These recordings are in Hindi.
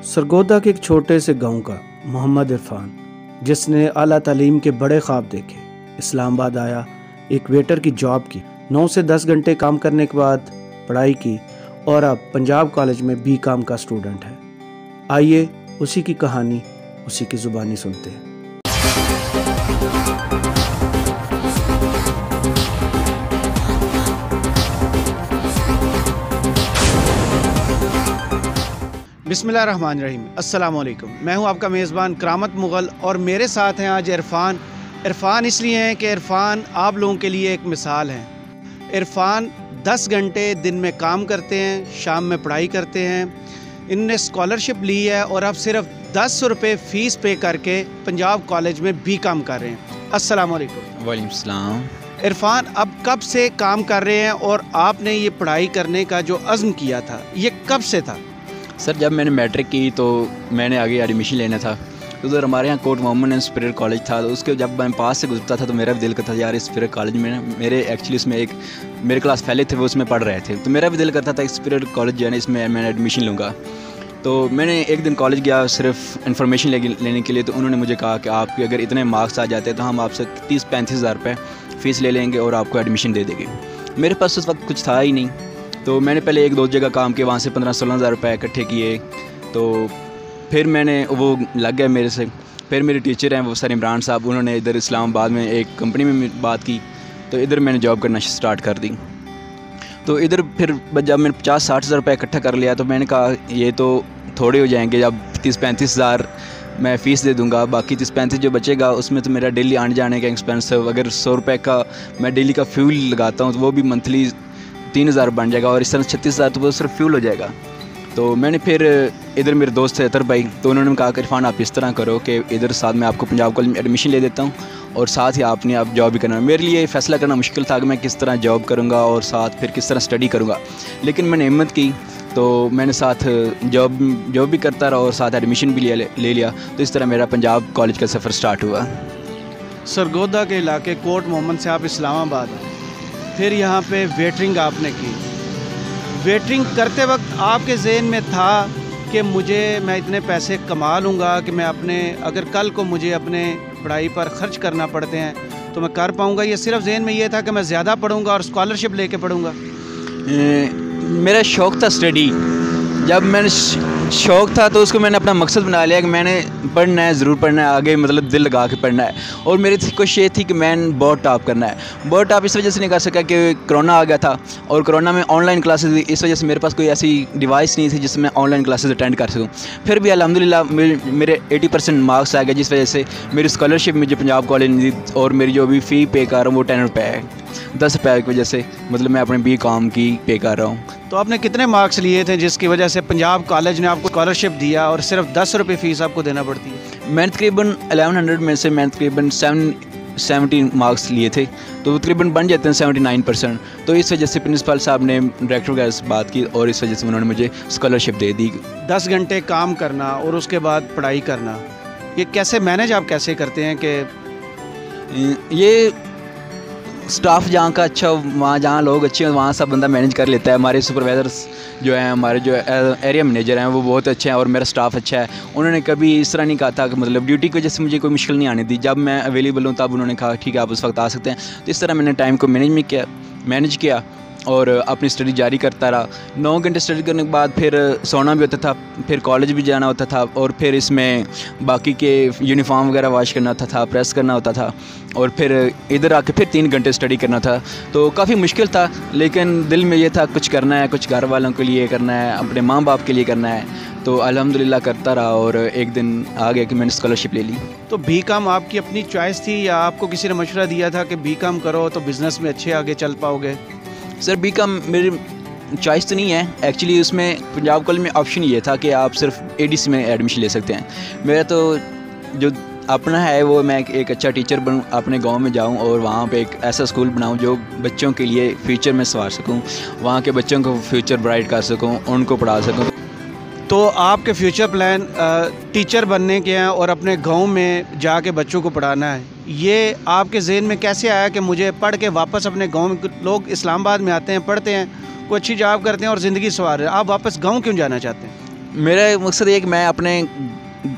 सरगोदा के एक छोटे से गांव का मोहम्मद इरफान, जिसने आला तालीम के बड़े ख्वाब देखे, इस्लामाबाद आया, एक वेटर की जॉब की, 9 से 10 घंटे काम करने के बाद पढ़ाई की और अब पंजाब कॉलेज में BCom का स्टूडेंट है। आइए उसी की कहानी उसी की ज़ुबानी सुनते हैं। बिस्मिल्लाहिर्रहमानिर्रहीम, अस्सलाम वालेकुम। मैं हूं आपका मेज़बान करामत मुग़ल और मेरे साथ हैं आज इरफ़ान इसलिए हैं कि इरफ़ान आप लोगों के लिए एक मिसाल हैं। इरफ़ान 10 घंटे दिन में काम करते हैं, शाम में पढ़ाई करते हैं। इनने स्कॉलरशिप ली है और अब सिर्फ 10 रुपये फ़ीस पे करके पंजाब कॉलेज में BCom कर रहे हैं। अस्सलाम वालेकुम। वालेकुम सलाम। इरफ़ान, अब कब से काम कर रहे हैं और आपने ये पढ़ाई करने का जो अज़्म किया था ये कब से था? सर, जब मैंने मैट्रिक की तो मैंने आगे एडमिशन लेना था। उधर हमारे यहाँ कोट मोहम्मद स्पिरिट कॉलेज था, तो उसके जब मैं पास से गुजरता था तो मेरा भी दिल करता था यार इस स्पिरिट कॉलेज में मेरे एक्चुअली इसमें एक मेरे क्लास फैले थे, वो उसमें पढ़ रहे थे, तो मेरा भी दिल करता था स्पिरिट कॉलेज जो है ना इसमें मैं एडमिशन लूँगा। तो मैंने एक दिन कॉलेज गया सिर्फ इन्फॉर्मेशन लेने के लिए, तो उन्होंने मुझे कहा कि आपके अगर इतने मार्क्स आ जाते हैं तो हम आपसे 30-35 हज़ार रुपये फ़ीस ले लेंगे और आपको एडमिशन दे देंगे। मेरे पास उस वक्त कुछ था ही नहीं, तो मैंने पहले 1-2 जगह काम किया, वहाँ से 15-16 हज़ार रुपये इकट्ठे किए। तो फिर मैंने वो लग गया मेरे से। फिर मेरे टीचर हैं वो सर इमरान साहब, उन्होंने इधर इस्लामाबाद में एक कंपनी में बात की, तो इधर मैंने जॉब करना स्टार्ट कर दी। तो इधर फिर जब मैंने 50-60 हज़ार रुपये इकट्ठा कर लिया तो मैंने कहा ये तो थोड़े हो जाएंगे, जब 30-35 हज़ार मैं फ़ीस दे दूंगा, बाकी 30-35 जो बचेगा उसमें तो मेरा डेली आने जाने का एक्सपेंसिव, अगर 100 रुपये का मैं डेली का फ्यूल लगाता हूँ तो वो भी मंथली 3,000 बन जाएगा और इस तरह 36 हज़ार तो वो सिर्फ फ्यूल हो जाएगा। तो मैंने फिर इधर मेरे दोस्त थे अतर भाई, तो उन्होंने कहा कि इरफान आप इस तरह करो कि इधर साथ में आपको पंजाब कॉलेज में एडमिशन ले देता हूँ और साथ ही आपने आप जॉब भी करना। मेरे लिए फ़ैसला करना मुश्किल था कि मैं किस तरह जॉब करूँगा और साथ फिर किस तरह स्टडी करूँगा, लेकिन मैंने हिम्मत की, तो मैंने साथ जॉब भी करता रहा और साथ एडमिशन भी ले लिया। तो इस तरह मेरा पंजाब कॉलेज का सफ़र स्टार्ट हुआ। सरगोदा के इलाके कोट मोहम्मद से आप इस्लामाबाद आए, फिर यहाँ पे वेटरिंग आपने की। वेटरिंग करते वक्त आपके ज़हन में था कि मैं इतने पैसे कमा लूँगा कि मैं अपने अगर कल को मुझे अपने पढ़ाई पर ख़र्च करना पड़ते हैं तो मैं कर पाऊँगा, ये सिर्फ ज़हन में ये था कि मैं ज़्यादा पढ़ूँगा और स्कॉलरशिप लेके पढ़ूँगा? मेरा शौक़ था स्टडी। जब मैंने शौक़ था तो उसको मैंने अपना मकसद बना लिया कि मैंने पढ़ना है, ज़रूर पढ़ना है, आगे मतलब दिल लगा के पढ़ना है। और मेरी कोशिश ये थी कि मैंने बहुत टॉप करना है। बहुत टॉप इस वजह से नहीं कर सका कि कोरोना आ गया था और कोरोना में ऑनलाइन क्लासेस थी, इस वजह से मेरे पास कोई ऐसी डिवाइस नहीं थी जिससे मैं ऑनलाइन क्लासेस अटेंड कर सकूँ। फिर भी अल्हम्दुलिल्लाह मेरे 80% मार्क्स आ गए, जिस वजह से मेरी स्कॉलरशिप मुझे पंजाब कॉलेज ने दी और मेरी जो अभी फ़ी पे कर रहा हूँ वो 10 रुपये है। 10 रुपये की वजह से मतलब मैं अपने BCom की पे कर रहा हूँ। तो आपने कितने मार्क्स लिए थे जिसकी वजह से पंजाब कॉलेज ने आपको स्कॉलरशिप दिया और सिर्फ 10 रुपये फ़ीस आपको देना पड़ती है? मैंने तकरीबन 1100 में से मैंने तकरीबन 70 मार्क्स लिए थे, तो तकरीबन बन जाते हैं 79%। तो इस वजह से प्रिंसिपल साहब ने डायरेक्टर वगैरह से बात की और इस वजह से उन्होंने मुझे स्कॉलरशिप दे दी। 10 घंटे काम करना और उसके बाद पढ़ाई करना, ये कैसे मैनेज आप कैसे करते हैं कि ये स्टाफ जहाँ का अच्छा हो, वहाँ जहाँ लोग अच्छे हैं वहाँ सब बंदा मैनेज कर लेता है। हमारे सुपरवाइज़र्स जो हैं, हमारे जो एरिया मैनेजर हैं वो बहुत अच्छे हैं और मेरा स्टाफ अच्छा है। उन्होंने कभी इस तरह नहीं कहा था कि मतलब ड्यूटी की वजह से मुझे कोई मुश्किल नहीं आने दी। जब मैं अवेलेबल हूँ तब उन्होंने कहा ठीक है आप उस वक्त आ सकते हैं। तो इस तरह मैंने टाइम को मैनेज किया और अपनी स्टडी जारी करता रहा। 9 घंटे स्टडी करने के बाद फिर सोना भी होता था, फिर कॉलेज भी जाना होता था और फिर इसमें बाकी के यूनिफॉर्म वगैरह वॉश करना होता था, प्रेस करना होता था और फिर इधर आके फिर 3 घंटे स्टडी करना था। तो काफ़ी मुश्किल था, लेकिन दिल में ये था कुछ करना है, कुछ घर वालों के लिए करना है, अपने माँ बाप के लिए करना है। तो अल्हम्दुलिल्लाह करता रहा और एक दिन आ गया कि मैंने स्कॉलरशिप ले ली। तो BCom आपकी अपनी चॉइस थी या आपको किसी ने मशवरा दिया था कि BCom करो तो बिज़नेस में अच्छे आगे चल पाओगे? सर, BCom मेरी चॉइस तो नहीं है एक्चुअली। उसमें पंजाब कॉलेज में ऑप्शन ये था कि आप सिर्फ ADC में एडमिशन ले सकते हैं। मेरा तो जो अपना है वो मैं एक अच्छा टीचर बनूं, अपने गांव में जाऊं और वहाँ पे एक ऐसा स्कूल बनाऊं जो बच्चों के लिए फ्यूचर में संवार सकूं, वहाँ के बच्चों को फ्यूचर ब्राइट कर सकूं, उनको पढ़ा सकूं। तो आपके फ्यूचर प्लान टीचर बनने के हैं और अपने गांव में जाके बच्चों को पढ़ाना है, ये आपके ज़हन में कैसे आया कि मुझे पढ़ के वापस अपने गांव में? लोग इस्लामाबाद में आते हैं, पढ़ते हैं, कोई अच्छी जॉब करते हैं और ज़िंदगी संवार रहे हैं, आप वापस गांव क्यों जाना चाहते हैं? मेरा मकसद ये है कि मैं अपने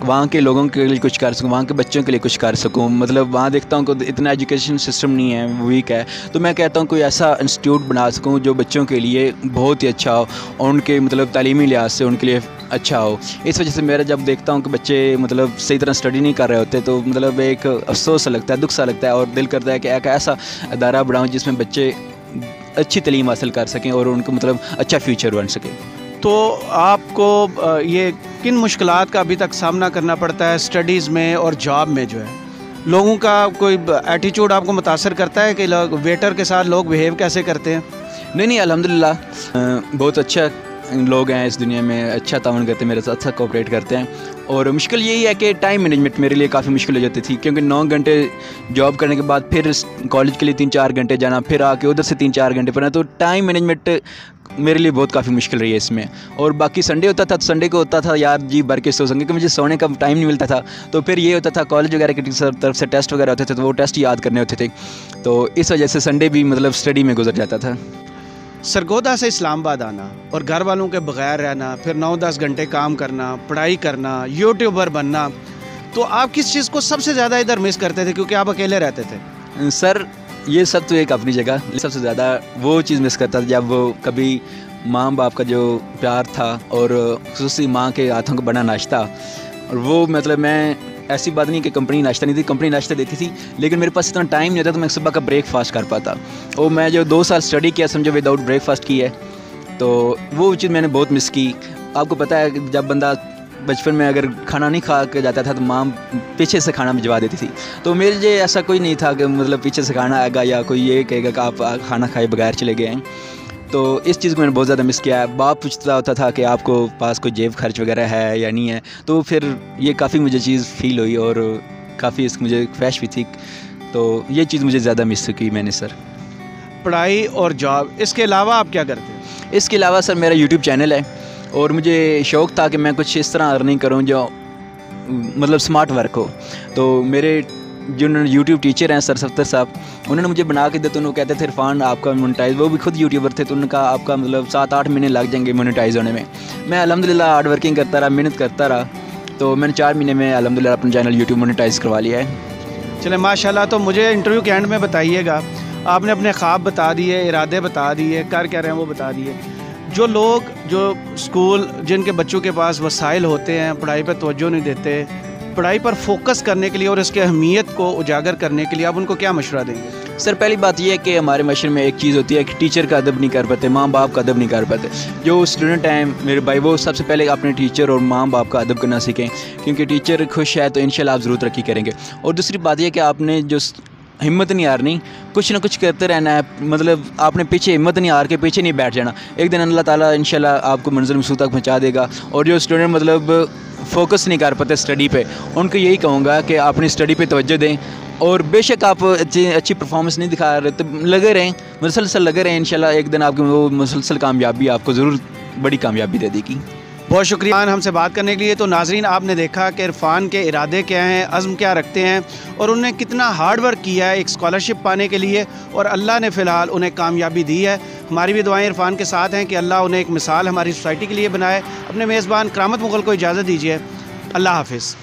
वहाँ के लोगों के लिए कुछ कर सकूँ, वहाँ के बच्चों के लिए कुछ कर सकूँ। मतलब वहाँ देखता हूँ कि इतना एजुकेशन सिस्टम नहीं है, वीक है, तो मैं कहता हूँ कोई ऐसा इंस्टीट्यूट बना सकूँ जो बच्चों के लिए बहुत ही अच्छा हो और उनके मतलब तालीमी लिहाज से उनके लिए अच्छा हो। इस वजह से मेरा जब देखता हूँ कि बच्चे मतलब सही तरह स्टडी नहीं कर रहे होते तो मतलब एक अफसोस सा लगता है, दुख सा लगता है और दिल करता है कि एक ऐसा अदारा बनाऊँ जिसमें बच्चे अच्छी तालीम हासिल कर सकें और उनको मतलब अच्छा फ्यूचर बन सके। तो आपको ये किन मुश्किलात का अभी तक सामना करना पड़ता है स्टडीज़ में और जॉब में जो है? लोगों का कोई एटीट्यूड आपको मुतासर करता है कि लोग वेटर के साथ लोग बिहेव कैसे करते हैं? नहीं अल्हम्दुलिल्लाह बहुत अच्छा लोग हैं इस दुनिया में, अच्छा ताउन करते हैं मेरे साथ, अच्छा कोऑपरेट करते हैं। और मुश्किल यही है कि टाइम मैनेजमेंट मेरे लिए काफ़ी मुश्किल हो जाती थी, क्योंकि 9 घंटे जॉब करने के बाद फिर कॉलेज के लिए 3-4 घंटे जाना, फिर आके उधर से 3-4 घंटे पढ़ना, तो टाइम मैनेजमेंट मेरे लिए बहुत काफ़ी मुश्किल रही है इसमें। और बाकी संडे होता था तो संडे को होता था यार जी भर के सो सकें, क्योंकि मुझे सोने का टाइम नहीं मिलता था। तो फिर ये होता था कॉलेज वगैरह की तरफ से टेस्ट वगैरह होते थे तो वो टेस्ट याद करने होते थे, तो इस वजह से संडे भी मतलब स्टडी में गुजर जाता था। सरगोदा से इस्लामाबाद आना और घर वालों के बगैर रहना, फिर 9-10 घंटे काम करना, पढ़ाई करना, यूट्यूबर बनना, तो आप किस चीज़ को सबसे ज़्यादा इधर मिस करते थे क्योंकि आप अकेले रहते थे? सर ये सब तो एक अपनी जगह, सबसे ज़्यादा वो चीज़ मिस करता था जब वो कभी माँ बाप का जो प्यार था और खुसूसी माँ के हाथों का बना नाश्ता। और वो मतलब मैं ऐसी बात नहीं कि कंपनी नाश्ता नहीं थी, कंपनी नाश्ता देती थी, लेकिन मेरे पास इतना टाइम नहीं होता तो मैं सुबह का ब्रेकफास्ट कर पाता। और मैं जो 2 साल स्टडी किया समझो विदाउट ब्रेकफास्ट की है, तो वो चीज़ मैंने बहुत मिस की। आपको पता है जब बंदा बचपन में अगर खाना नहीं खा के जाता था तो माँ पीछे से खाना भिजवा देती थी, तो मेरे लिए ऐसा कोई नहीं था कि मतलब पीछे से खाना आएगा या कोई ये कहेगा कि आप खाना खाए बगैर चले गए हैं। तो इस चीज़ को मैंने बहुत ज़्यादा मिस किया है। बाप पूछता होता था कि आपको पास कोई जेब खर्च वगैरह है या नहीं है, तो फिर ये काफ़ी मुझे चीज़ फील हुई और काफ़ी इसकी मुझे ख्वाहिश भी थी, तो ये चीज़ मुझे ज़्यादा मिस की मैंने सर। पढ़ाई और जॉब, इसके अलावा आप क्या करते हैं? इसके अलावा सर मेरा यूट्यूब चैनल है और मुझे शौक़ था कि मैं कुछ इस तरह अर्निंग करूं जो मतलब स्मार्ट वर्क हो। तो मेरे जो यूट्यूब टीचर हैं सर सफ्तर साहब, उन्होंने मुझे बना के दिया, तो उन्होंने कहते थे इरफान आपका मोनेटाइज, वो भी खुद यूट्यूबर थे, तो उनका आपका मतलब 7-8 महीने लग जाएंगे मोनेटाइज होने में। मैं अल्हम्दुलिल्लाह हार्ड वर्किंग करता रहा, मेहनत करता रहा, तो मैंने 4 महीने में अल्हम्दुलिल्लाह अपना चैनल यूट्यूब मोनेटाइज करवा लिया है। चले माशाल्लाह। तो मुझे इंटरव्यू के एंड में बताइएगा, आपने अपने ख्वाब बता दिए, इरादे बता दिए, कर क्या रहे हैं वो बता दिए। जो लोग जो स्कूल जिनके बच्चों के पास वसाइल होते हैं, पढ़ाई पर तवज्जो नहीं देते, पढ़ाई पर फोकस करने के लिए और इसकी अहमियत को उजागर करने के लिए आप उनको क्या मशवरा देंगे? सर पहली बात यह है कि हमारे माशरे में एक चीज़ होती है कि टीचर का अदब नहीं कर पाते, माँ बाप का अदब नहीं कर पाते। जो स्टूडेंट हैं मेरे भाई, वो सबसे पहले अपने टीचर और माँ बाप का अदब करना सीखें, क्योंकि टीचर खुश है तो इंशाल्लाह आप ज़रूर तरक्की करेंगे। और दूसरी बात यह कि आपने जो हिम्मत नहीं हारनी, कुछ ना कुछ करते रहना है, मतलब आपने पीछे हिम्मत नहीं हार के पीछे नहीं बैठ जाना। एक दिन अल्लाह ताला इंशाल्लाह आपको मंजिल मकसूद तक पहुँचा देगा। और जो स्टूडेंट मतलब फोकस नहीं कर पाते स्टडी पे, उनको यही कहूँगा कि अपनी स्टडी पे तवज्जो दें, और बेशक आप अच्छी परफॉर्मेंस नहीं दिखा रहे तो लगे रहें, मुसलसल लगे रहें, इंशाल्लाह एक दिन आपकी वो मुसलसल कामयाबी आपको ज़रूर बड़ी कामयाबी दे देगी। बहुत शुक्रिया हमसे बात करने के लिए। तो नाजरीन, आपने देखा कि इरफान के इरादे क्या हैं, अज़्म क्या रखते हैं और उन्होंने कितना हार्ड वर्क किया है एक स्कॉलरशिप पाने के लिए, और अल्लाह ने फ़िलहाल उन्हें कामयाबी दी है। हमारी भी दुआएं इरफान के साथ हैं कि अल्लाह उन्हें एक मिसाल हमारी सोसाइटी के लिए बनाए। अपने मेज़बान करामत मुग़ल को इजाज़त दीजिए। अल्लाह हाफ़िज़।